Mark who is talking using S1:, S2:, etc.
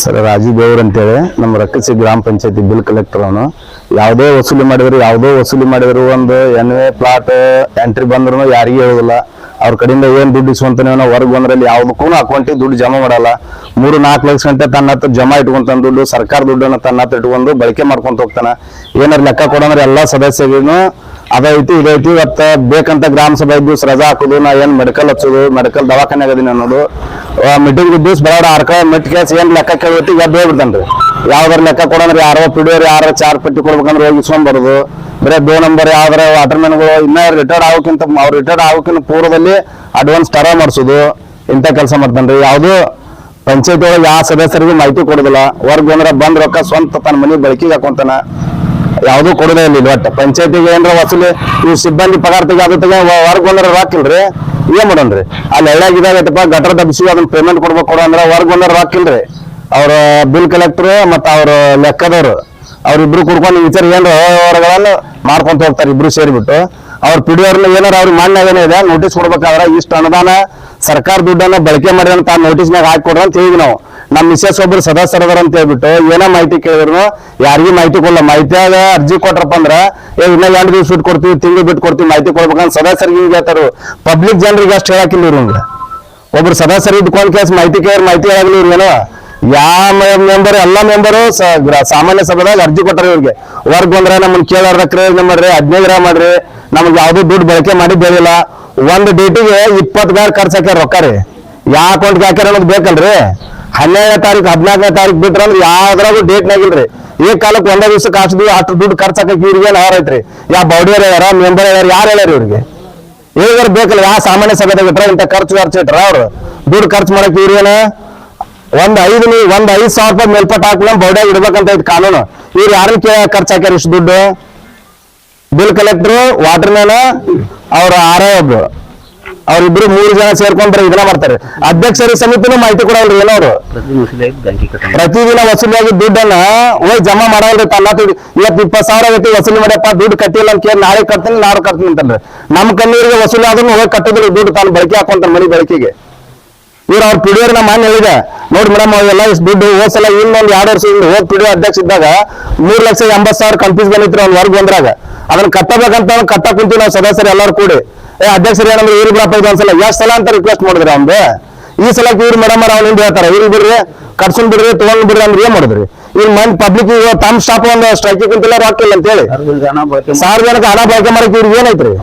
S1: Sir Rajiv ದೇವ್ರ ಅಂತೇಳಿ ನಮ್ಮ ರಕ್ಕಸಿ ಗ್ರಾಮ ಪಂಚಾಯತಿ ಬಿಲ್ ಕಲೆಕ್ಟರ್ ಅವನು. ಯಾವುದೇ ವಸೂಲಿ ಮಾಡಿದ್ರು ಒಂದು ಎನ್ವೇ ಪ್ಲಾಟ್ ಎಂಟ್ರಿ ಬಂದ್ರು ಯಾರಿಗೂ ಹೇಳುದಿಲ್ಲ. ಅವ್ರ ಕಡೆಯಿಂದ ಏನ್ ದುಡ್ಡು ಇಸ್ಕೊಂತಾನೆ ಹೊರಗೆ ಬಂದ್ರಲ್ಲಿ ಯಾವ್ದಕ್ಕೂ ಅಕೌಂಟಿಗೆ ದುಡ್ಡು ಜಮಾ ಮಾಡಲ್ಲ. 3-4 ಲಕ್ಷ ಗಂಟೆ ತನ್ನ ಹತ್ರ ಜಮಾ ಇಟ್ಕೊಂತಾನ ದುಡ್ಡು, ಸರ್ಕಾರ ದುಡ್ಡನ್ನ ತನ್ನ ಹತ್ರ ಇಟ್ಕೊಂಡು ಬಳಕೆ ಮಾಡ್ಕೊಂತ ಹೋಗ್ತಾನ. ಏನಾರ ಲೆಕ್ಕ ಕೊಡಂದ್ರೆ ಎಲ್ಲಾ ಸದಸ್ಯರಿಗೂ ಅದೈತಿ ಇದೈತಿ, ಇವತ್ತು ಬೇಕಂತ ಗ್ರಾಮ ಸಭೆ ದಿವಸ ರಜಾ ಹಾಕೋದು, ನಾ ಏನ್ ಮೆಡಿಕಲ್ ಹಚ್ಚೋದು, ಮೆಡಿಕಲ್ ದವಾಖಾನೆ ಆಗದೀನಿ ಅನ್ನೋದು, ಮೀಟಿಂಗ್ ದಿವಸ ಬರೋಡ ಆರ್ಕ ಕೇಸ್ ಏನ್ ಲೆಕ್ಕ ಕೇಳ್ತಿ ಎದ್ದು ಹೋಗ್ಬಿಡ್ತಾನ್ರಿ. ಯಾವ್ದಾರ ಲೆಕ್ಕ ಕೊಡಂದ್ರೆ ಯಾರೋ ಪಿಡಿಯೋರು ಯಾರ ಚಾರ್ ಪಟ್ಟಿ ಕೊಡ್ಬೇಕಂದ್ರೆ ಹೋಗಿ ಇಸ್ಕೊಂಡ್ ಬರೋದು. ಬರೇ 2 ನಂಬರ್ ಯಾವ್ದಾರ ವಾಟರ್ ಮ್ಯಾನ್ಗಳು ಇನ್ನ ರಿಟೈರ್ಡ್ ಆಗೋಕ್ಕಿಂತ ಪೂರ್ವದಲ್ಲಿ ಅಡ್ವಾನ್ಸ್ ಟರ ಮಾಡಿಸೋದು, ಇಂಥ ಕೆಲಸ ಮಾಡ್ತಾನ್ರಿ. ಯಾವ್ದು ಪಂಚಾಯತಿ ಒಳಗೆ ಯಾವ ಸದಸ್ಯರಿಗೂ ಮಾಹಿತಿ ಕೊಡೋದಿಲ್ಲ. ವರ್ಗ ಬಂದ್ ರೊಕ್ಕ ಸ್ವಂತ ತನ್ನ ಮನೆ ಬಳಕೆಗೆ ಹಾಕೊಂತಾನ, ಯಾವ್ದು ಕೊಡೋದೇ ಇಲ್ಲ. ಒಟ್ಟು ಪಂಚಾಯತಿಗೆ ಏನ್ರ ವಸೂಲಿ ಇವ್ ಸಿಬ್ಬಂದಿ ಪಗಾರ ತೆಗೆ ವರ್ಗ ರೊಕ್ಕ ಇಲ್ರಿ, ಏನ್ ಮಾಡೋಣ್ರಿ? ಅಲ್ಲಿ ಎಳ್ಳಾಗಿದಾಗೈತಪ್ಪ ಗಟರ್ ದಬ್ಸಿ ಅದನ್ನ ಪೇಮೆಂಟ್ ಕೊಡ್ಬೇಕು ಅಂದ್ರೆ ವರ್ಗ ರೊಕ್ಕ ಇಲ್ರಿ. ಅವ್ರ ಬಿಲ್ ಕಲೆಕ್ಟರ್ ಮತ್ತ ಅವ್ರ ಲೆಕ್ಕದವ್ರು ಅವ್ರಿಬ್ರು ಕುಡ್ಕೊಂಡು ವಿಚಾರ ಏನ್ರ ವ್ಯವಹಾರಗಳನ್ನ ಮಾಡ್ಕೊಂತ ಹೋಗ್ತಾರೆ ಇಬ್ರು ಸೇರಿಬಿಟ್ಟು. ಅವ್ರ ಪಿಡಿಯೋರ್ನ ಏನಾರ ಅವ್ರಿಗೆ ಮಣ್ಣಾಗೇನೆ ಇದೆ ನೋಟಿಸ್ ಕೊಡ್ಬೇಕಾದ್ರೆ ಇಷ್ಟು ಅನುದಾನ ಸರ್ಕಾರ ದುಡ್ಡನ್ನ ಬಳಕೆ ಮಾಡಿ ಅಂತ ನೋಟಿಸ್ನಾಗ ಹಾಕಿ ಕೊಡ್ರಿ ಅಂತ ಹೇಳಿದ್ವಿ ನಾವು. ನಮ್ಮ ಮಿಸಸ್ ಒಬ್ರು ಸದಸ್ಯರದಾರ ಅಂತ ಹೇಳ್ಬಿಟ್ಟು ಏನೋ ಮಾಹಿತಿ ಕೇಳಿದ್ರು ಯಾರಿಗೂ ಮಾಹಿತಿ ಕೊಡಲ್ಲ. ಮಾಹಿತಿಯಾಗ ಅರ್ಜಿ ಕೊಟ್ರಪ್ಪ ಅಂದ್ರ ಇನ್ನ 2 ದಿವಸ ಬಿಟ್ಟು ಕೊಡ್ತೀವಿ, ತಿಂಗಳು ಬಿಟ್ಟು ಕೊಡ್ತೀವಿ ಮಾಹಿತಿ ಕೊಡ್ಬೇಕಂತ ಸದಸ್ಯರಿಗೆ ಹಿಂಗೆ ಹೇಳ್ತಾರ. ಪಬ್ಲಿಕ್ ಜನರಿಗೆ ಅಷ್ಟು ಹೇಳಾಕಿಲ್ಲ ಇವ್ರಂಗ. ಒಬ್ರು ಸದಸ್ಯರು ಇದ್ಕೊಂಡ್ ಕೇಸ್ ಮಾಹಿತಿ ಕೇಳಿ ಮಾಹಿತಿ ಹೇಳಾಗಿಲ್ಲ ಇವ್ರಿಗೇನೋ. ಯಾವ ಮೆಂಬರ್ ಎಲ್ಲಾ ಮೆಂಬರು ಸಾಮಾನ್ಯ ಸಭೆದಾಗ ಅರ್ಜಿ ಕೊಟ್ಟಾರ ಇವ್ರಿಗೆ. ವರ್ಗ ಬಂದ್ರೆ ನಮ್ಮನ್ನ ಕೇಳಾರ್ದಕ್ರೆ ಮಾಡ್ರಿ 15 ಮಾಡ್ರಿ, ನಮ್ಗೆ ಯಾವ್ದು ದುಡ್ಡು ಬಳಕೆ ಮಾಡಿದ್ದೇಳಿಲ್ಲ. ಒಂದ್ ಡೇಟಿಗೆ 20 ಗಾರ್ ಖರ್ಚು ಹಾಕ್ಯಾರ ರೊಕ್ಕ ರೀ. ಯಾವ ಅಕೌಂಟ್ಗೆ ಹಾಕ್ಯಾರ ಅನ್ನೋದು ಬೇಕಲ್ರಿ. 12ನೇ ತಾರೀಕು 14ನೇ ತಾರೀಕು ಬಿಟ್ರಂದ್ರೆ ಯಾವ್ದ್ರಾಗೂ ಡೇಟ್ನಾಗಿಲ್ರಿ. ಈ ಕಾಲಕ್ಕೆ ಒಂದೇ ದಿವ್ಸಕ್ಕೆ ಅಷ್ಟು ದುಡ್ಡು ಖರ್ಚು ಹಾಕಕ್ಕೆ ಇವ್ರಿಗೆ ಏನ್ ಐತ್ರಿ? ಯಾವ ಬೌಡಿಯರ್ ಹೇಳ್ಯಾರ, ಮೆಂಬರ್ ಹೇಳ್ಯಾರ, ಯಾರು ಹೇಳ್ಯಾರ ಇವ್ರಿಗೆ? ಹೇಳಿದಾರ ಬೇಕಲ್ಲ. ಯಾವ ಸಾಮಾನ್ಯ ಸಭೆದಾಗ ಇಟ್ರ ಇಂಥ ಖರ್ಚು ಇಟ್ರ ಅವ್ರು ದುಡ್ಡು ಖರ್ಚು ಮಾಡಕ್ ಇವ್ರೇನ ಒಂದ್ 5,000 ರೂಪಾಯಿ ಮೇಲ್ಪಟ್ಟು ಹಾಕ್ಲ ಬೌಡ್ಯಾಗ ಇಡ್ಬೇಕಂತ ಐತಿ ಕಾನೂನು. ಇವ್ರು ಯಾರನ್ನ ಖರ್ಚು ಹಾಕ್ಯಾರ ಇಷ್ಟು ದುಡ್ಡು? ಬಿಲ್ ಕಲೆಕ್ಟರ್, ವಾಟರ್ ಮ್ಯಾನ್, ಅವ್ರ ಆರ್.ಐ ಒಬ್ರು, ಅವ್ರಿಬ್ರು 3 ಜನ ಸೇರ್ಕೊಂಡ್ರೆ ಇದನ್ನ ಮಾಡ್ತಾರೆ. ಅಧ್ಯಕ್ಷರ ಸಮಿತಿನೂ ಮಾಹಿತಿ ಕೊಡಲ್ರಿ ಏನವ್ರು. ಪ್ರತಿದಿನ ವಸೂಲಿಯಾಗಿ ದುಡ್ಡನ್ನ ಹೋಗಿ ಜಮಾ ಮಾಡಲ್ರಿ. ತನ್ನ ಇವತ್ತು 20,000 ಐತಿ ವಸೂಲಿ ಮಾಡ್ಯಪ್ಪ, ದುಡ್ಡು ಕಟ್ಟಿಲ್ಲ ಅಂತ ಕೇಳಿ ನಾಳೆ ಕಟ್ತೀನಿ ಅಂತಂದ್ರೆ ನಮ್ ಕಣ್ಣೀರಿಗೆ ವಸೂಲಿ ಆದ್ರೂ ಹೋಗಿ ಕಟ್ಟೋದಿಲ್ಲ ದುಡ್ಡು, ತಾನು ಬಳಕೆ ಹಾಕೊಂತಾನೆ ಮನಿ ಬಳಕೆಗೆ. ಇವ್ರು ಅವ್ರ ಪಿಡಿಯೋರ್ ನಾ ಮಾನ್ಯ ಹೇಳಿದೆ ನೋಡಿ ಮೇಡಮ್, ಅವೆಲ್ಲ ಇಷ್ಟು ದುಡ್ಡು ಹೋದ್ಸಲ ಇನ್ನೊಂದು 2 ವರ್ಷದಿಂದ ಹೋದ್ ಪಿಡಿಯೋ ಅಧ್ಯಕ್ಷ ಇದ್ದಾಗ 3,80,000 ಕನ್ಫ್ಯೂಸ್ ಬಂದಿತ್ತು ಅವ್ನ ವರ್ಗ ಬಂದ್ರಾಗ. ಅದನ್ನ ಕಟ್ಟಬೇಕಂತ ಕಟ್ಟ ಕುಂತೀವಿ ನಾವು ಸದಸ್ಯರು ಎಲ್ಲರೂ ಕೂಡಿ. ಅಧ್ಯಕ್ಷರು ಏನಂದ್ರೆ ಇವ್ರು ಬಿಡಪ್ಪ ಇದು ಒಂದ್ಸಲ ಎಷ್ಟು ಸಲ ಅಂತ ರಿಕ್ವೆಸ್ಟ್ ಮಾಡಿದ್ರಿ ಅವ್ನ್ದು. ಈ ಸಲ ಇವ್ರು ಮೇಡಮ್ ಅವ್ನಿಂದ ಹೇಳ್ತಾರೆ ಇವ್ರು ಬಿಡ್ರಿ, ಕಟ್ಸೊಂಡ್ ಬಿಡ್ರಿ, ತಗೊಂಡ್ ಬಿಡ್ರಿ ಅಂದ್ರೆ ಏನ್ ಮಾಡಿದ್ರಿ? ಈಗ ಮಂದಿ ಪಬ್ಲಿಕ್ ತಮ್ಮ ಸ್ಟಾಪ್ ಒಂದು ಸ್ಟ್ರೈಕ್ ಕುಂತಿಲ್ಲ ರೊಕ್ಕ ಇಲ್ಲ ಅಂತ ಹೇಳಿ ಸಾರ್ವಜನಿಕ ಹಣ ಬಳಕೆ ಮಾಡಕ್ಕೆ ಇವ್ರಿಗೆ ಏನೈತ್ರಿ?